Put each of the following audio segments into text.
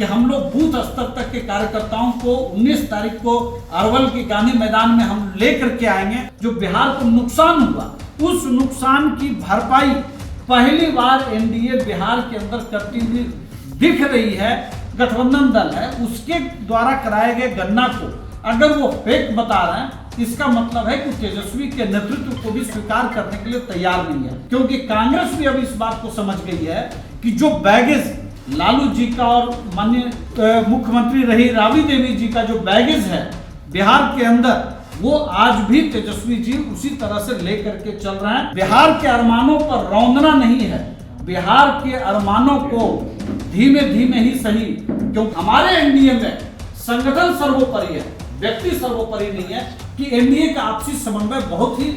कि हम लोग बूथ स्तर तक के कार्यकर्ताओं को 19 तारीख को अरवल के गांधी मैदान में हम लेकर के आएंगे। जो बिहार को नुकसान हुआ, उस नुकसान की भरपाई पहली बार एनडीए बिहार के अंदर करती हुई दिख रही है। गठबंधन दल है, उसके द्वारा कराए गए गन्ना को अगर वो फेक बता रहे हैं, इसका मतलब है कि तेजस्वी के नेतृत्व को भी स्वीकार करने के लिए तैयार नहीं है, क्योंकि कांग्रेस भी अब इस बात को समझ गई है कि जो बैगेज लालू जी का और माननीय मुख्यमंत्री रही राबड़ी देवी जी का जो बैगेज है बिहार के अंदर, वो आज भी तेजस्वी जी उसी तरह से लेकर के चल रहे हैं। बिहार के अरमानों पर रौंदना नहीं है, बिहार के अरमानों को धीमे धीमे ही सही, क्योंकि हमारे एनडीए में संगठन सर्वोपरि है, व्यक्ति सर्वोपरि नहीं है, कि एनडीए का आपसी समन्वय बहुत ही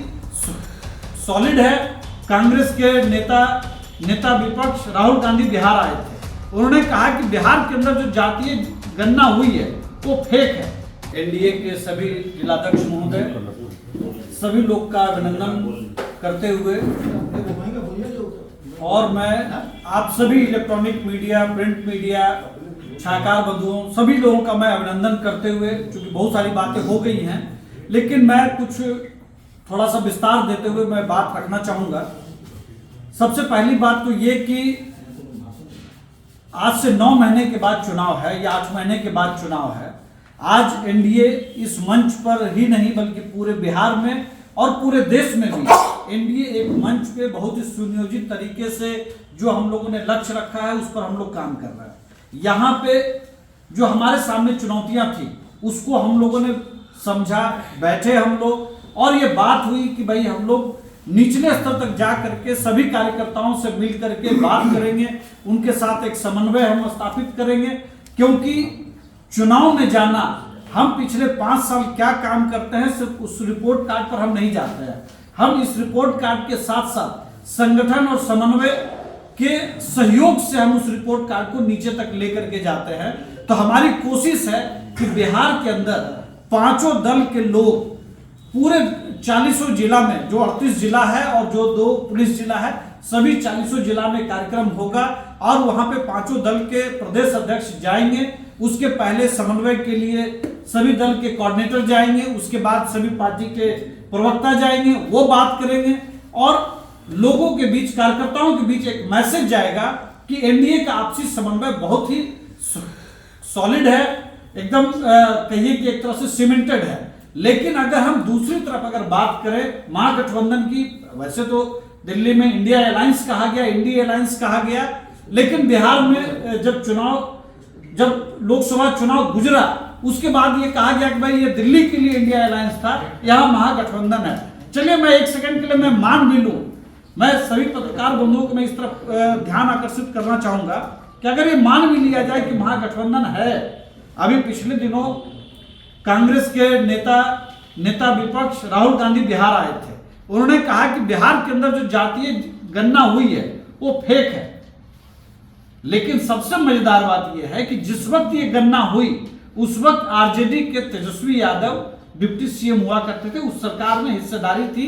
सॉलिड है। कांग्रेस के नेता विपक्ष राहुल गांधी बिहार आए थे, उन्होंने कहा कि बिहार के अंदर जो जातीय गणना हुई है वो फेक है। एनडीए के सभी जिलाध्यक्ष महोदय, सभी लोग का अभिनंदन करते हुए और मैं आप सभी इलेक्ट्रॉनिक मीडिया, प्रिंट मीडिया, छायाकार बंधुओं, सभी लोगों का मैं अभिनंदन करते हुए, क्योंकि बहुत सारी बातें हो गई हैं, लेकिन मैं कुछ थोड़ा सा विस्तार देते हुए मैं बात रखना चाहूंगा। सबसे पहली बात तो ये कि आज से 9 महीने के बाद चुनाव है या 8 महीने के बाद चुनाव है। आज एनडीए इस मंच पर ही नहीं बल्कि पूरे बिहार में और पूरे देश में भी एनडीए एक मंच पे बहुत ही सुनियोजित तरीके से जो हम लोगों ने लक्ष्य रखा है उस पर हम लोग काम कर रहे हैं। यहाँ पे जो हमारे सामने चुनौतियां थी उसको हम लोगों ने समझा, बैठे हम लोग और ये बात हुई कि भाई हम लोग निचले स्तर तक जा करके सभी कार्यकर्ताओं से मिल करके बात करेंगे, उनके साथ एक समन्वय हम स्थापित करेंगे, क्योंकि चुनाव में जाना, हम पिछले 5 साल क्या काम करते हैं सिर्फ उस रिपोर्ट कार्ड पर हम नहीं जाते हैं, हम इस रिपोर्ट कार्ड के साथ साथ संगठन और समन्वय के सहयोग से हम उस रिपोर्ट कार्ड को नीचे तक लेकर के जाते हैं। तो हमारी कोशिश है कि बिहार के अंदर पांचों दल के लोग पूरे 40 जिला में, जो 38 जिला है और जो 2 पुलिस जिला है, सभी 40 जिला में कार्यक्रम होगा और वहां पे पांचों दल के प्रदेश अध्यक्ष जाएंगे। उसके पहले समन्वय के लिए सभी दल के कोऑर्डिनेटर जाएंगे, उसके बाद सभी पार्टी के प्रवक्ता जाएंगे, वो बात करेंगे और लोगों के बीच, कार्यकर्ताओं के बीच एक मैसेज जाएगा कि एनडीए का आपसी समन्वय बहुत ही सॉलिड है, एकदम कहिए कि एक तरह से सीमेंटेड है। लेकिन अगर हम दूसरी तरफ अगर बात करें महागठबंधन की, वैसे तो दिल्ली में इंडिया अलायंस कहा गया, इंडिया अलायंस कहा गया, लेकिन बिहार में जब लोकसभा चुनाव गुजरा उसके बाद ये कहा गया कि भाई ये दिल्ली के लिए इंडिया अलायंस था, यहाँ महागठबंधन है। चलिए मैं एक सेकंड के लिए मैं मान भी लूं, मैं सभी पत्रकार बंधुओं को मैं इस तरफ ध्यान आकर्षित करना चाहूंगा कि अगर ये मान भी लिया जाए कि महागठबंधन है, अभी पिछले दिनों कांग्रेस के नेता विपक्ष राहुल गांधी बिहार आए थे, उन्होंने कहा कि बिहार के अंदर जो जातीय गणना हुई है वो फेक है। लेकिन सबसे मजेदार बात यह है कि जिस वक्त ये गणना हुई उस वक्त आरजेडी के तेजस्वी यादव डिप्टी सीएम हुआ करते थे, उस सरकार में हिस्सेदारी थी।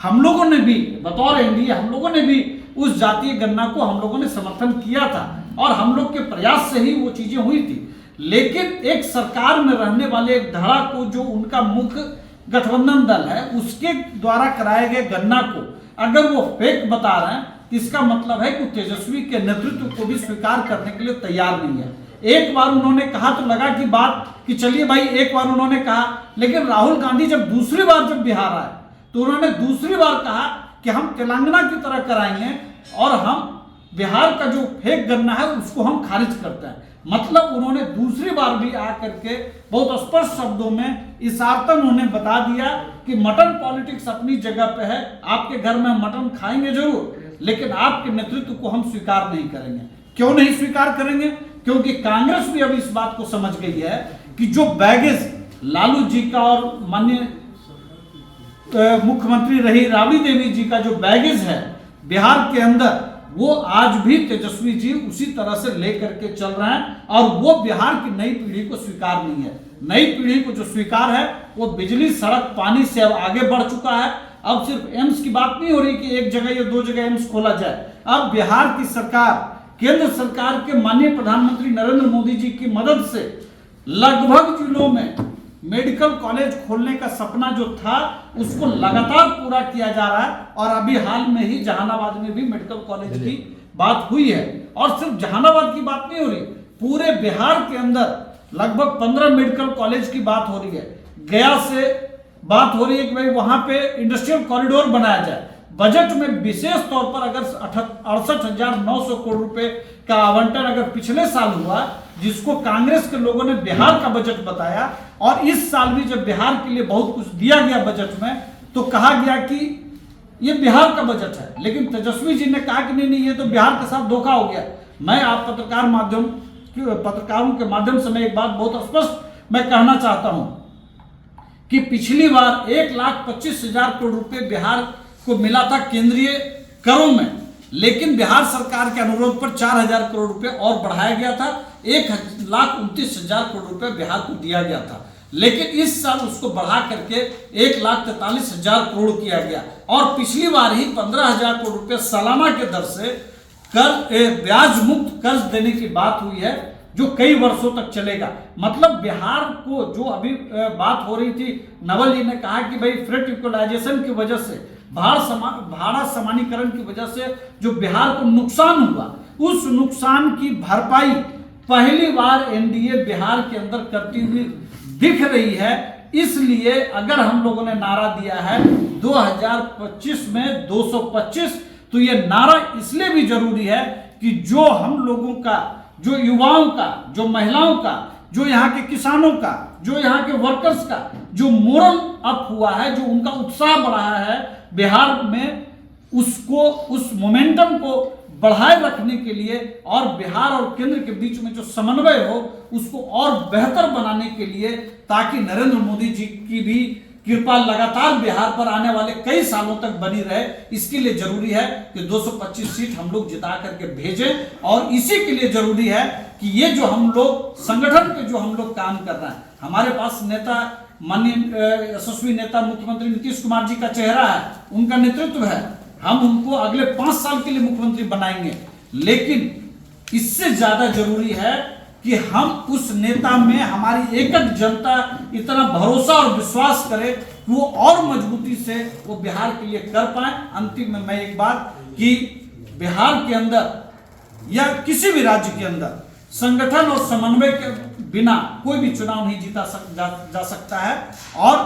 हम लोगों ने भी बतौर एनडीए, हम लोगों ने भी उस जातीय गणना को हम लोगों ने समर्थन किया था और हम लोग के प्रयास से ही वो चीजें हुई थी। लेकिन एक सरकार में रहने वाले एक धड़ा को, जो उनका मुख्य गठबंधन दल है, उसके द्वारा कराए गए गणना को अगर वो फेक बता रहे हैं, इसका मतलब है कि तेजस्वी के नेतृत्व को भी स्वीकार करने के लिए तैयार नहीं है। एक बार उन्होंने कहा तो लगा कि बात कि चलिए भाई, एक बार उन्होंने कहा, लेकिन राहुल गांधी जब दूसरी बार जब बिहार आए तो उन्होंने दूसरी बार कहा कि हम तेलंगाना की तरह कराएंगे और हम बिहार का जो फेक गणना है उसको हम खारिज करते हैं। मतलब उन्होंने दूसरी बार भी आकर के बहुत स्पष्ट शब्दों में इशारतन उन्होंने बता दिया कि मटन पॉलिटिक्स अपनी जगह पे है, आपके घर में मटन खाएंगे जरूर, लेकिन आपके नेतृत्व को हम स्वीकार नहीं करेंगे। क्यों नहीं स्वीकार करेंगे? क्योंकि कांग्रेस भी अब इस बात को समझ गई है कि जो बैगेज लालू जी का और माननीय मुख्यमंत्री रही राबड़ी देवी जी का जो बैगेज है बिहार के अंदर, वो आज भी तेजस्वी जी उसी तरह से लेकर के चल रहे हैं और वो बिहार की नई पीढ़ी को स्वीकार नहीं है। नई पीढ़ी को जो स्वीकार है वो बिजली, सड़क, पानी से अब आगे बढ़ चुका है। अब सिर्फ एम्स की बात नहीं हो रही कि एक जगह या 2 जगह एम्स खोला जाए। अब बिहार की सरकार केंद्र सरकार के माननीय प्रधानमंत्री नरेंद्र मोदी जी की मदद से लगभग जिलों में मेडिकल कॉलेज खोलने का सपना जो था उसको लगातार पूरा किया जा रहा है। और अभी हाल में ही जहानाबाद में भी मेडिकल कॉलेज की बात हुई है। और सिर्फ जहानाबाद की बात नहीं हो रही, पूरे बिहार के अंदर लगभग 15 मेडिकल कॉलेज की बात हो रही है। गया से बात हो रही है कि भाई वहां पे इंडस्ट्रियल कॉरिडोर बनाया जाए। बजट में विशेष तौर पर अगर 68,900 करोड़ रुपए का आवंटन अगर पिछले साल हुआ, जिसको कांग्रेस के लोगों ने बिहार का बजट बताया, और इस साल भी जब बिहार के लिए बहुत कुछ दिया गया बजट में, तो कहा गया कि ये बिहार का बजट है। लेकिन तेजस्वी जी ने कहा कि नहीं, ये तो बिहार के साथ धोखा हो गया। मैं आप पत्रकारों के माध्यम से मैं एक बात बहुत स्पष्ट मैं कहना चाहता हूं कि पिछली बार 1,25,000 करोड़ रुपए बिहार को मिला था केंद्रीय करों में, लेकिन बिहार सरकार के अनुरोध पर 4,000 करोड़ रुपए और बढ़ाया गया था। 1,29,000 करोड़ रुपए बिहार को दिया गया था, लेकिन इस साल उसको बढ़ा करके 1,43,000 करोड़ किया गया। और पिछली बार ही 15,000 करोड़ रुपए सालाना के दर से ब्याज मुक्त कर्ज देने की बात हुई है, जो कई वर्षों तक चलेगा। मतलब बिहार को जो अभी बात हो रही थी, नवल जी ने कहा कि भाई फ्रेट इक्वलाइजेशन की वजह से, भाड़ा समानीकरण की वजह से जो बिहार को नुकसान हुआ, उस नुकसान की भरपाई पहली बार एनडीए बिहार के अंदर करती हुई दिख रही है। इसलिए अगर हम लोगों ने नारा दिया है 2025 में 225, तो ये नारा इसलिए भी जरूरी है कि जो हम लोगों का, जो युवाओं का, जो महिलाओं का, जो यहाँ के किसानों का, जो यहाँ के वर्कर्स का जो मोरल अप हुआ है, जो उनका उत्साह बढ़ा है बिहार में, उसको, उस मोमेंटम को बढ़ाए रखने के लिए और बिहार और केंद्र के बीच में जो समन्वय हो उसको और बेहतर बनाने के लिए, ताकि नरेंद्र मोदी जी की भी कृपा लगातार बिहार पर आने वाले कई सालों तक बनी रहे, इसके लिए जरूरी है कि 225 सीट हम लोग जिता करके भेजें। और इसी के लिए जरूरी है कि ये जो हम लोग संगठन के जो हम लोग काम कर रहे हैं, हमारे पास नेता, माननीय यशस्वी नेता मुख्यमंत्री नीतीश कुमार जी का चेहरा है, उनका नेतृत्व है, हम उनको अगले 5 साल के लिए मुख्यमंत्री बनाएंगे। लेकिन इससे ज्यादा जरूरी है कि हम उस नेता में हमारी एकक जनता इतना भरोसा और विश्वास करे कि वो और मजबूती से वो बिहार के लिए कर पाए। अंतिम में मैं एक बात कि बिहार के अंदर या किसी भी राज्य के अंदर संगठन और समन्वय के बिना कोई भी चुनाव नहीं जीता जा सकता है। और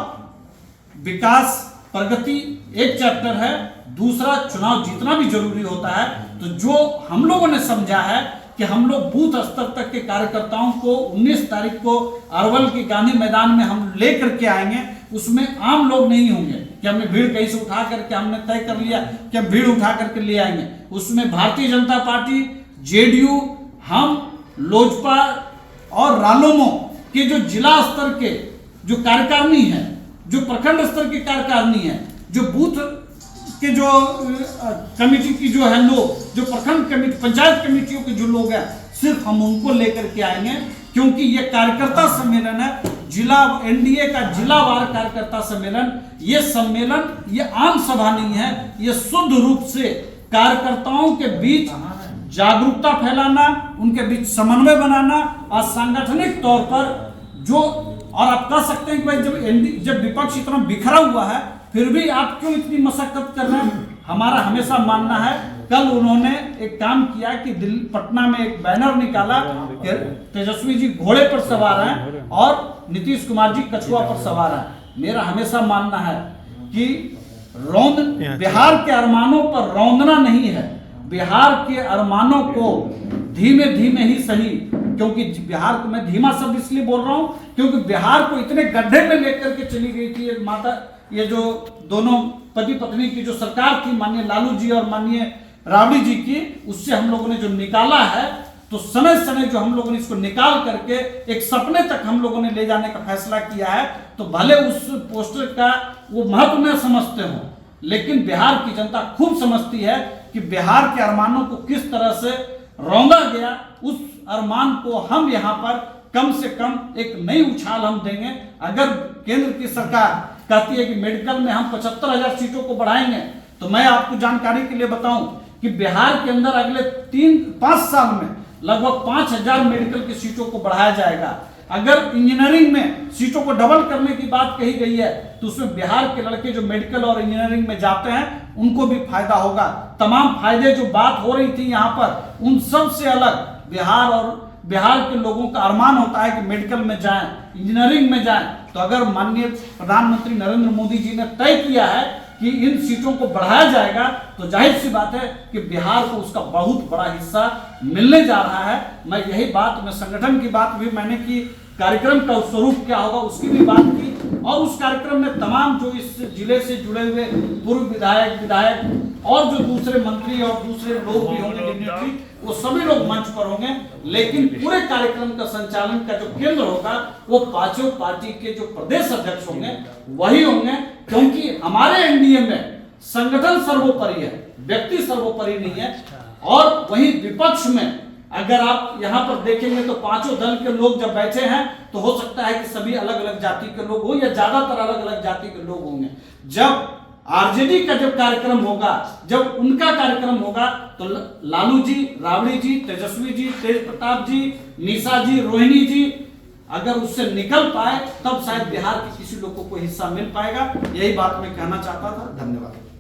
विकास प्रगति एक चैप्टर है, दूसरा चुनाव जीतना भी जरूरी होता है। तो जो हम लोगों ने समझा है कि हम लोग बूथ स्तर तक के कार्यकर्ताओं को 19 तारीख को अरवल के गांधी मैदान में हम लेकर के आएंगे। उसमें आम लोग नहीं होंगे कि हमने भीड़ कहीं से उठा करके हमने तय कर लिया कि हम भीड़ उठा करके ले आएंगे। उसमें भारतीय जनता पार्टी, जेडीयू, हम, लोजपा और रालोमो के जो जिला स्तर के जो कार्यकारिणी है, जो प्रखंड स्तर की कार्यकारिणी है, जो बूथ के जो कमेटी की जो है लोग, जो प्रखंड कमेटी, पंचायत कमेटियों के जो लोग हैं, सिर्फ हम उनको लेकर के आएंगे। क्योंकि ये कार्यकर्ता सम्मेलन है, जिला एनडीए का जिलावार कार्यकर्ता सम्मेलन। ये सम्मेलन ये आम सभा नहीं है, ये शुद्ध रूप से कार्यकर्ताओं के बीच जागरूकता फैलाना, उनके बीच समन्वय बनाना और सांगठनिक तौर पर जो, और आप कह सकते हैं कि भाई जब विपक्ष इतना बिखरा हुआ है फिर भी आप क्यों इतनी मशक्कत कर रहे हैं। हमारा हमेशा मानना है, कल उन्होंने एक काम किया कि दिल्ली, पटना में एक बैनर निकाला कि तेजस्वी जी घोड़े पर सवार हैं और नीतीश कुमार जी कछुआ पर सवार हैं। मेरा हमेशा मानना है कि बिहार के अरमानों पर रौंदना नहीं है, बिहार के अरमानों को धीमे धीमे ही सही, क्योंकि बिहार को मैं धीमा शब्द इसलिए बोल रहा हूं क्योंकि बिहार को इतने गड्ढे में लेकर के चली गई थी ये जो दोनों पति पत्नी की जो सरकार थी, माननीय लालू जी और माननीय राबड़ी जी की, उससे हम लोगों ने जो निकाला है, तो समय समय जो हम लोगों ने इसको निकाल करके एक सपने तक हम लोगों ने ले जाने का फैसला किया है। तो भले उस पोस्टर का वो महत्व न समझते हो, लेकिन बिहार की जनता खूब समझती है कि बिहार के अरमानों को किस तरह से रौंदा गया। उस अरमान को हम यहाँ पर कम से कम एक नई उछाल हम देंगे। अगर केंद्र की सरकार कहती है कि मेडिकल में हम 75,000 सीटों को बढ़ाएंगे, तो मैं आपको जानकारी के लिए बताऊं कि बिहार के अंदर अगले 3-5 साल में लगभग 5000 मेडिकल की सीटों को बढ़ाया जाएगा। अगर इंजीनियरिंग में सीटों को डबल करने की बात कही गई है तो उसमें बिहार के लड़के जो मेडिकल और इंजीनियरिंग में जाते हैं उनको भी फायदा होगा। तमाम फायदे जो बात हो रही थी यहाँ पर, उन सब से अलग बिहार के लोगों का अरमान होता है कि मेडिकल में जाएं, इंजीनियरिंग में जाएं। तो अगर माननीय प्रधानमंत्री नरेंद्र मोदी जी ने तय किया है कि इन सीटों को बढ़ाया जाएगा तो जाहिर सी बात है कि बिहार को उसका बहुत बड़ा हिस्सा मिलने जा रहा है। मैं यही बात, मैं संगठन की बात भी मैंने की, कार्यक्रम का स्वरूप क्या होगा उसकी भी बात की, और उस कार्यक्रम में तमाम जो इस जिले से जुड़े हुए पूर्व विधायक और जो दूसरे मंत्री और दूसरे लोग भी होंगे, डिग्निटरी, वो सभी लोग मंच पर होंगे। लेकिन पूरे कार्यक्रम का संचालन का जो केंद्र होगा वो पांचों पार्टी के जो प्रदेश अध्यक्ष होंगे वही होंगे, क्योंकि हमारे एनडीए में संगठन सर्वोपरि है, व्यक्ति सर्वोपरि नहीं है। और वही विपक्ष में अगर आप यहाँ पर देखेंगे तो पांचों दल के लोग जब बैठे हैं तो हो सकता है कि सभी अलग अलग जाति के लोग हो या ज्यादातर अलग अलग जाति के लोग होंगे। जब आरजेडी का जब कार्यक्रम होगा, जब उनका कार्यक्रम होगा तो लालू जी, राबड़ी जी, तेजस्वी जी, तेज प्रताप जी, निशा जी, रोहिणी जी अगर उससे निकल पाए तब शायद बिहार के किसी लोग को कोई हिस्सा मिल पाएगा। यही बात मैं कहना चाहता था। धन्यवाद।